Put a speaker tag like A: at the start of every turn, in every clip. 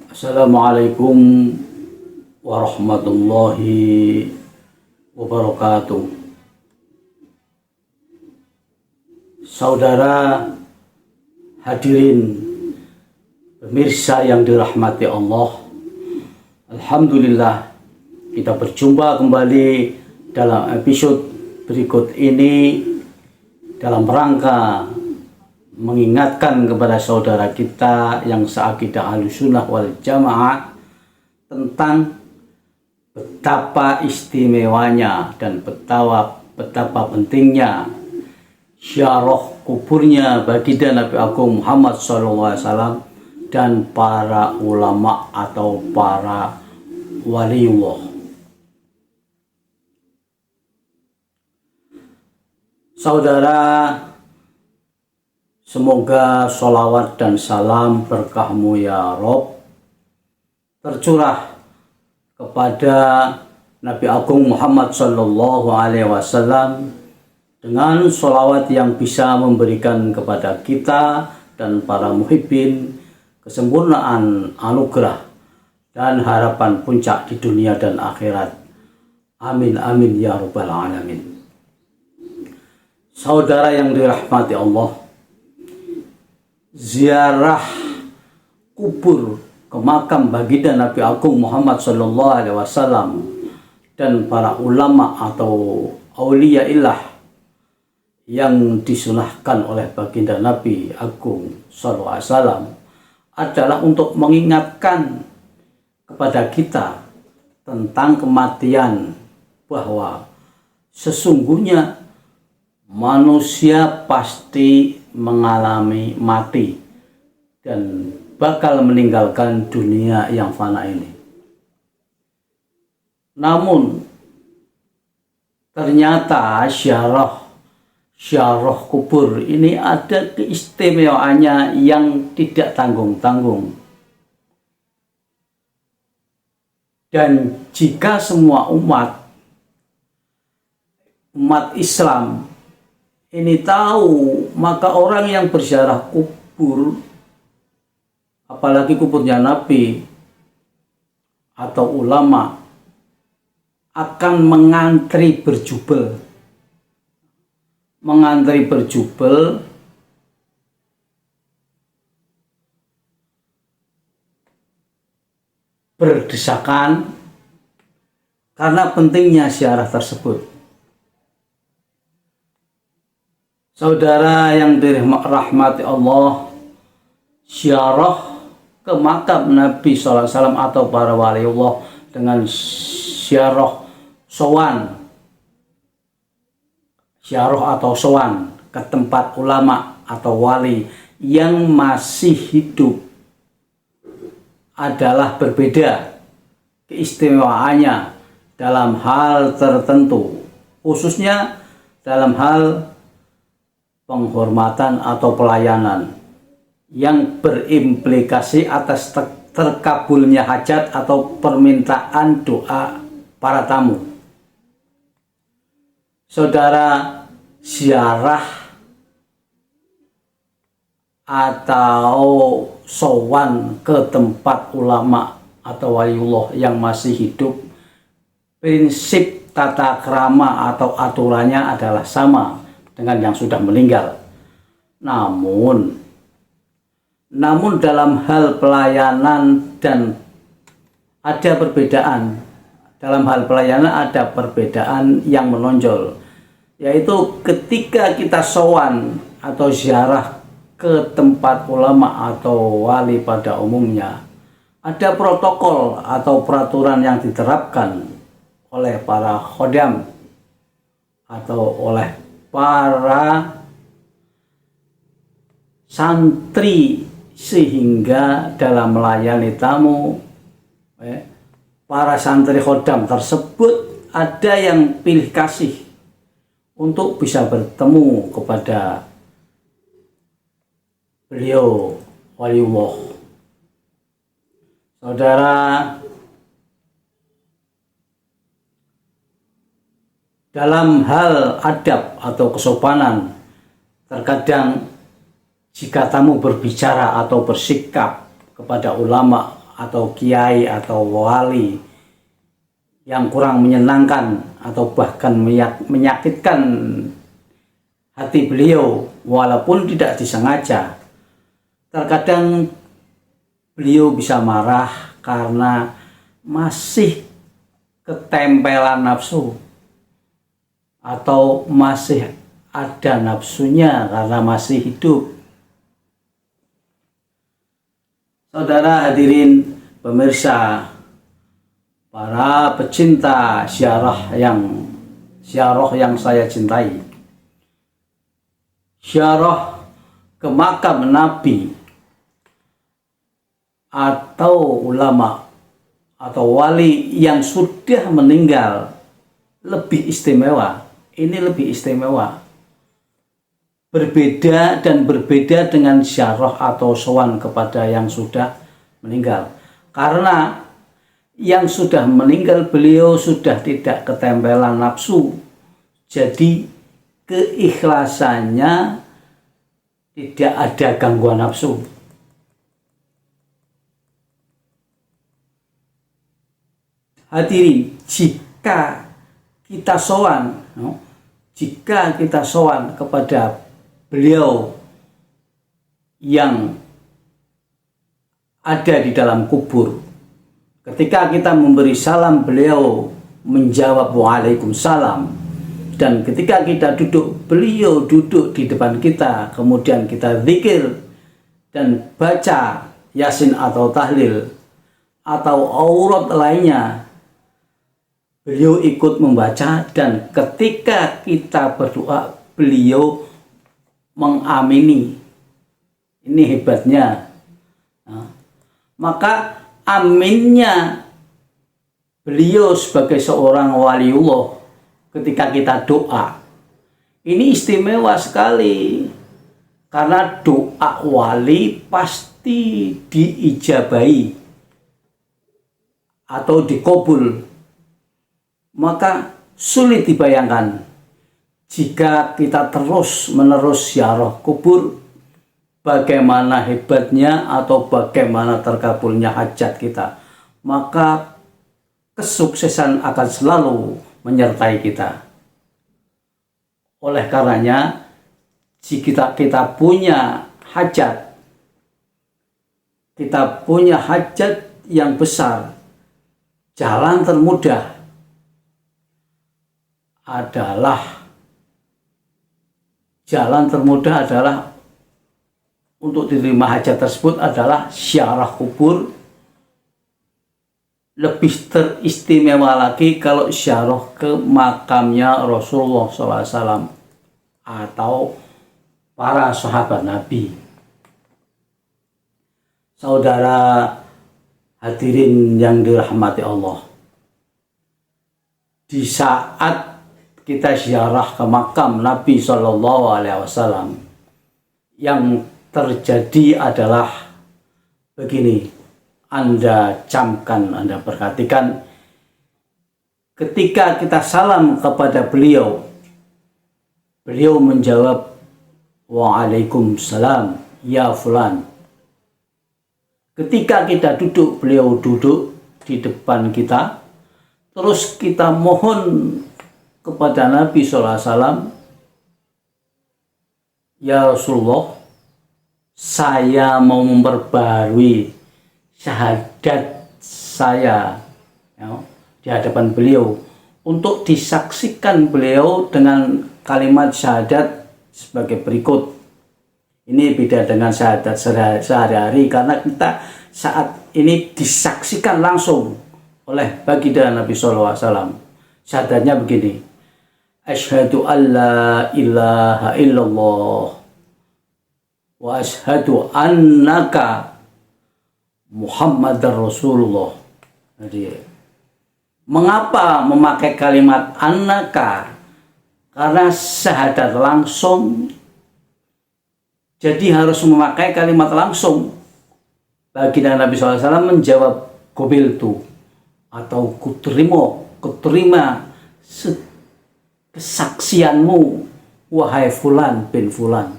A: Assalamualaikum warahmatullahi wabarakatuh. Saudara hadirin pemirsa yang dirahmati Allah, alhamdulillah kita berjumpa kembali dalam episode berikut ini dalam rangka mengingatkan kepada saudara kita yang seakidah Ahlussunnah wal Jamaah tentang betapa istimewanya dan betapa pentingnya ziarah kuburnya baginda Nabi Agung Muhammad SAW dan para ulama atau para waliullah. Saudara, semoga sholawat dan salam berkahmu ya Rob tercurah kepada Nabi Agung Muhammad SAW dengan sholawat yang bisa memberikan kepada kita dan para muhibbin kesempurnaan anugerah dan harapan puncak di dunia dan akhirat. Amin amin ya rabbal alamin. Saudara yang dirahmati Allah, ziarah kubur ke makam baginda Nabi Agung Muhammad SAW dan para ulama atau auliyaillah yang disunahkan oleh baginda Nabi Agung SAW adalah untuk mengingatkan kepada kita tentang kematian, bahwa sesungguhnya manusia pasti mengalami mati dan bakal meninggalkan dunia yang fana ini. Namun ternyata ziarah kubur ini ada keistimewaannya yang tidak tanggung-tanggung. Dan jika semua umat Islam ini tahu, maka orang yang berziarah kubur, apalagi kuburnya Nabi atau ulama, akan mengantri berjubel berdesakan karena pentingnya ziarah tersebut. Saudara yang dirahmati Allah, ziarah ke makam Nabi SAW atau para waliullah dengan ziarah sowan ke tempat ulama atau wali yang masih hidup adalah berbeda keistimewaannya dalam hal tertentu, khususnya dalam hal penghormatan atau pelayanan yang berimplikasi atas terkabulnya hajat atau permintaan doa para tamu. Saudara, ziarah atau sowan ke tempat ulama atau waliullah yang masih hidup, prinsip tata krama atau aturannya adalah sama dengan yang sudah meninggal. Namun dalam hal pelayanan ada perbedaan. Dalam hal pelayanan ada perbedaan yang menonjol, yaitu ketika kita sowan atau ziarah ke tempat ulama atau wali pada umumnya, ada protokol atau peraturan yang diterapkan oleh para khodam atau oleh para santri, sehingga dalam melayani tamu para santri khodam tersebut ada yang pilih kasih untuk bisa bertemu kepada beliau waliullah. Saudara, dalam hal adab atau kesopanan, terkadang jika tamu berbicara atau bersikap kepada ulama atau kiai atau wali yang kurang menyenangkan atau bahkan menyakitkan hati beliau walaupun tidak disengaja. Terkadang beliau bisa marah karena masih ketempelan nafsu atau masih ada nafsunya karena masih hidup. Saudara hadirin pemirsa, para pecinta ziarah yang saya cintai, ziarah ke makam Nabi atau ulama atau wali yang sudah meninggal lebih istimewa. Ini lebih istimewa. Berbeda dengan ziarah atau sowan kepada yang sudah meninggal. Karena yang sudah meninggal beliau sudah tidak ketempelan nafsu. Jadi keikhlasannya tidak ada gangguan nafsu. Hadirin, jika kita sowan kepada beliau yang ada di dalam kubur, ketika kita memberi salam beliau menjawab waalaikumsalam, dan ketika kita duduk beliau duduk di depan kita, kemudian kita zikir dan baca yasin atau tahlil atau aurat lainnya, beliau ikut membaca, dan ketika kita berdoa beliau mengamini. Ini hebatnya. Maka aminnya beliau sebagai seorang waliullah ketika kita doa ini istimewa sekali, karena doa wali pasti diijabahi atau dikabul. Maka sulit dibayangkan jika kita terus-menerus ziarah kubur, bagaimana hebatnya atau bagaimana terkabulnya hajat kita. Maka kesuksesan akan selalu menyertai kita. Oleh karenanya, jika kita punya hajat, yang besar, jalan termudah adalah untuk diterima hajat tersebut adalah ziarah kubur. Lebih teristimewa lagi kalau ziarah ke makamnya Rasulullah SAW atau para sahabat Nabi. Saudara hadirin yang dirahmati Allah, di saat kita ziarah ke makam Nabi SAW, yang terjadi adalah begini. Anda camkan, Anda perhatikan, ketika kita salam kepada beliau, beliau menjawab waalaikumsalam ya fulan. Ketika kita duduk, beliau duduk di depan kita, terus kita mohon kepada Nabi SAW, ya Rasulullah, saya mau memperbarui syahadat saya di hadapan beliau, untuk disaksikan beliau dengan kalimat syahadat sebagai berikut. Ini beda dengan syahadat sehari-hari, karena kita saat ini disaksikan langsung oleh baginda Nabi SAW. Syahadatnya begini: asyhadu an la ilaha illallah wa asyhadu annaka Muhammadar Rasulullah. Jadi, mengapa memakai kalimat annaka? Karena syahadat langsung, jadi harus memakai kalimat langsung. Baginda Nabi SAW menjawab qabiltu, atau kuterima kesaksianmu wahai fulan bin fulan.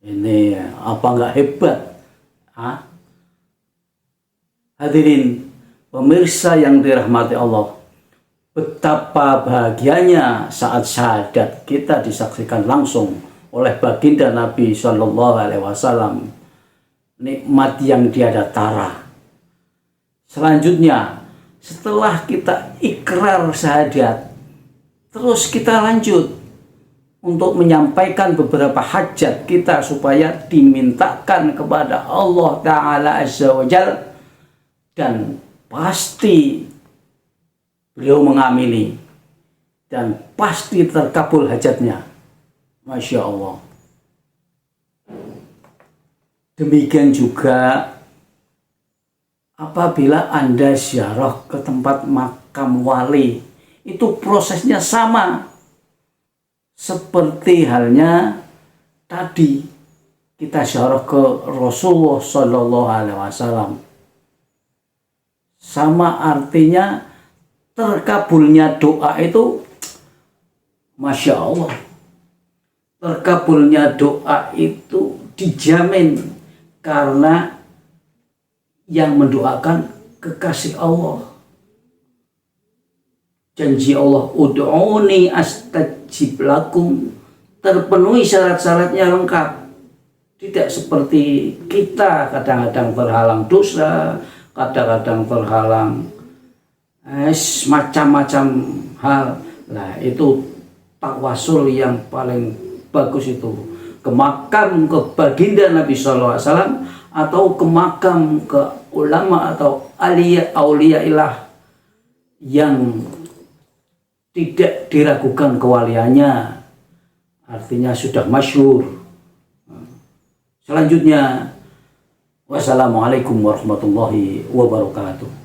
A: Ini apa enggak hebat? Hadirin pemirsa yang dirahmati Allah, betapa bahagianya saat syahadat kita disaksikan langsung oleh baginda Nabi Shallallahu Alaihi Wasallam. Nikmat yang tiada tara. Selanjutnya, setelah kita ikrar syahadat, terus kita lanjut untuk menyampaikan beberapa hajat kita supaya dimintakan kepada Allah Ta'ala Azza wa Jalla, dan pasti beliau mengamini dan pasti terkabul hajatnya. Masya Allah. Demikian juga apabila Anda ziarah ke tempat makam wali, itu prosesnya sama seperti halnya tadi kita ziarah ke Rasulullah Shallallahu Alaihi Wasallam. Sama artinya terkabulnya doa itu, Masya Allah, terkabulnya doa itu dijamin karena yang mendoakan kekasih Allah. Janji Allah, ud'uni astajib lakum, terpenuhi syarat-syaratnya lengkap. Tidak seperti kita kadang-kadang terhalang dosa, kadang-kadang terhalang macam-macam hal. Nah, itu tawasul yang paling bagus itu ke makam, ke baginda Nabi SAW, atau ke makam, ke ulama atau aulia ilah yang tidak diragukan kewaliannya, artinya sudah masyhur. Selanjutnya, wassalamualaikum warahmatullahi wabarakatuh.